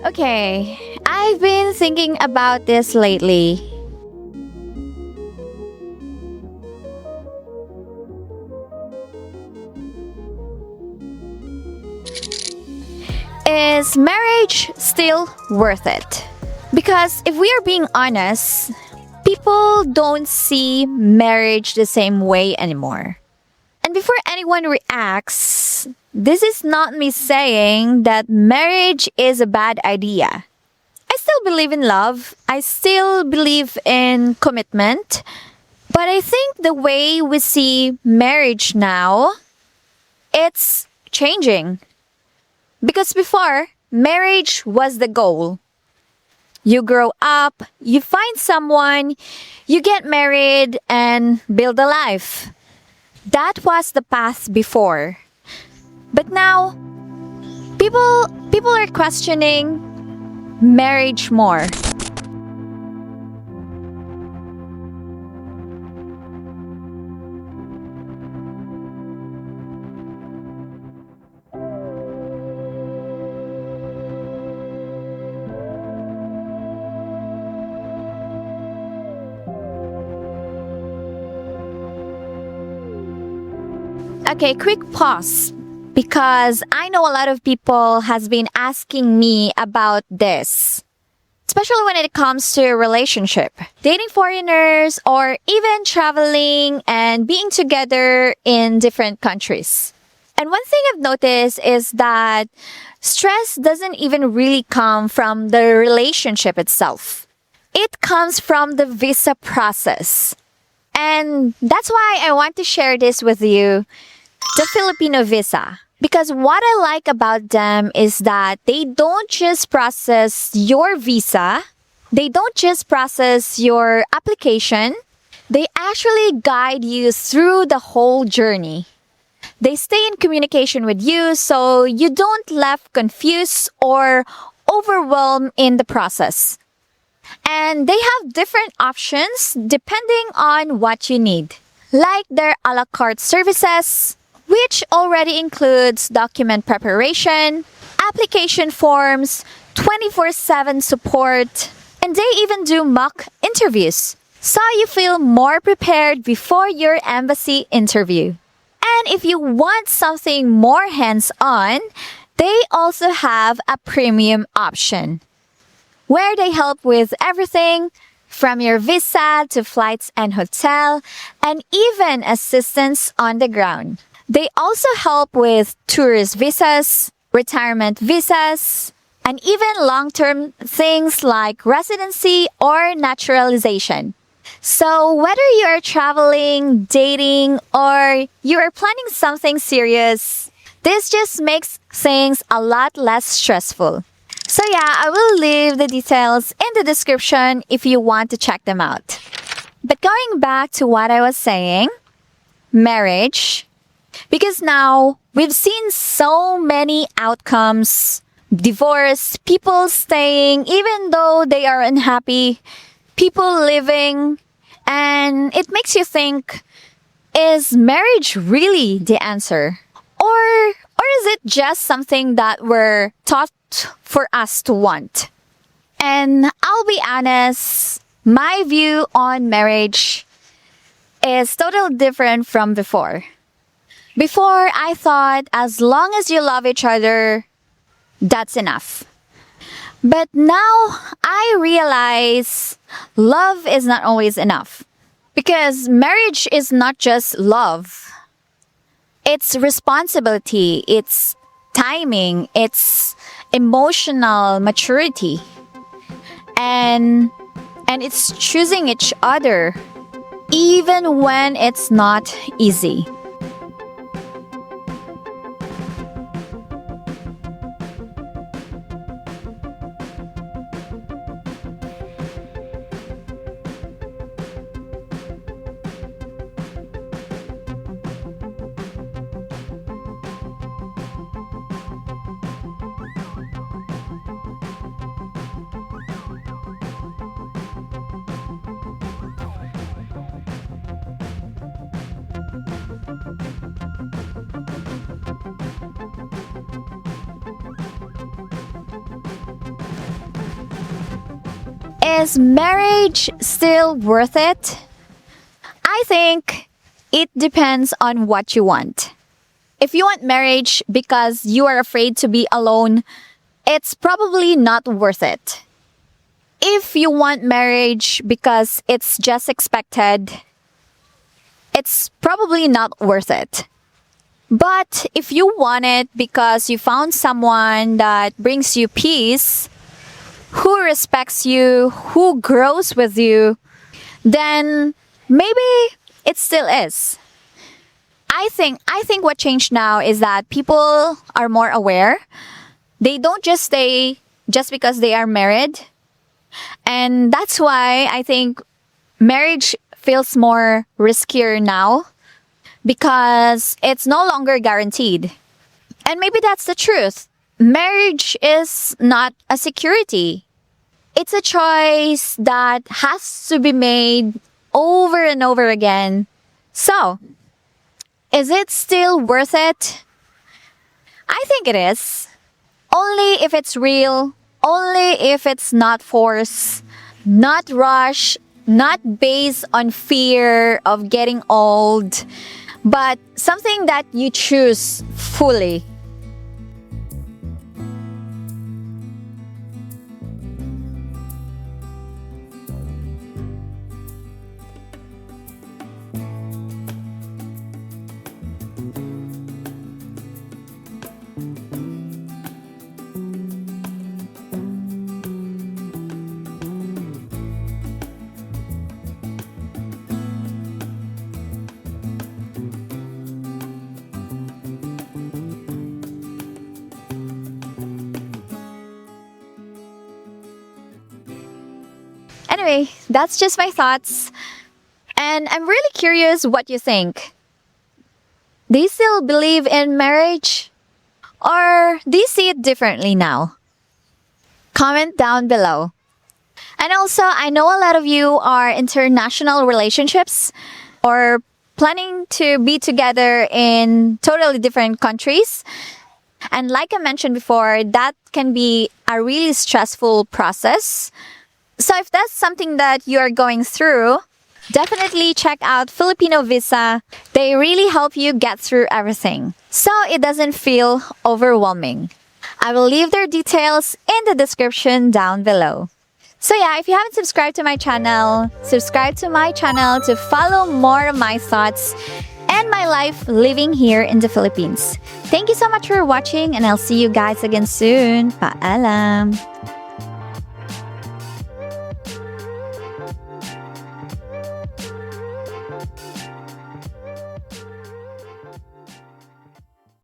Okay, I've been thinking about this lately. Is marriage still worth it? Because if we are being honest, people don't see marriage the same way anymore. And before anyone reacts, this is not me saying that marriage is a bad idea. I still believe in love. I still believe in commitment. But I think the way we see marriage now, it's changing. Because before, marriage was the goal. You grow up, you find someone, you get married, and build a life. That was the path before. But now, people are questioning marriage more. Okay, quick pause because I know a lot of people has been asking me about this. Especially when it comes to a relationship, dating foreigners or even traveling and being together in different countries. And one thing I've noticed is that stress doesn't even really come from the relationship itself. It comes from the visa process. And that's why I want to share this with you, the Filipino visa. Because what I like about them is that they don't just process your visa, they don't just process your application, they actually guide you through the whole journey. They stay in communication with you so you don't left confused or overwhelmed in the process. And they have different options depending on what you need, like their a la carte services, which already includes document preparation, application forms, 24/7 support, and they even do mock interviews, so you feel more prepared before your embassy interview. And if you want something more hands-on, they also have a premium option, where they help with everything from your visa to flights and hotel, and even assistance on the ground. They also help with tourist visas, retirement visas, and even long-term things like residency or naturalization. So whether you are traveling, dating, or you are planning something serious, this just makes things a lot less stressful. So yeah, I will leave the details in the description if you want to check them out. But going back to what I was saying, marriage. Because now we've seen so many outcomes, divorce, people staying even though they are unhappy, people living, and it makes you think, is marriage really the answer? Or is it just something that we're taught for us to want? And I'll be honest, my view on marriage is totally different from before. Before, I thought as long as you love each other, that's enough. But now I realize love is not always enough. Because marriage is not just love. It's responsibility, it's timing, it's emotional maturity. And it's choosing each other even when it's not easy. Is marriage still worth it? I think it depends on what you want. If you want marriage because you are afraid to be alone, it's probably not worth it. If you want marriage because it's just expected, it's probably not worth it. But if you want it because you found someone that brings you peace, who respects you, who grows with you, then maybe it still is. I think what changed now is that people are more aware. They don't just stay just because they are married. And that's why I think marriage feels more riskier now because it's no longer guaranteed. And maybe that's the truth. Marriage is not a security. It's a choice that has to be made over and over again. So, is it still worth it? I think it is. Only if it's real, only if it's not forced, not rushed, not based on fear of getting old, but something that you choose fully. Anyway, that's just my thoughts. And I'm really curious what you think. Do you still believe in marriage? Or do you see it differently now? Comment down below. And also, I know a lot of you are international relationships or planning to be together in totally different countries. And like I mentioned before, that can be a really stressful process. So if that's something that you are going through, definitely check out Filipino Visa. They really help you get through everything, so it doesn't feel overwhelming. I will leave their details in the description down below. So yeah, if you haven't subscribed to my channel, subscribe to my channel to follow more of my thoughts and my life living here in the Philippines. Thank you so much for watching, and I'll see you guys again soon. Paalam!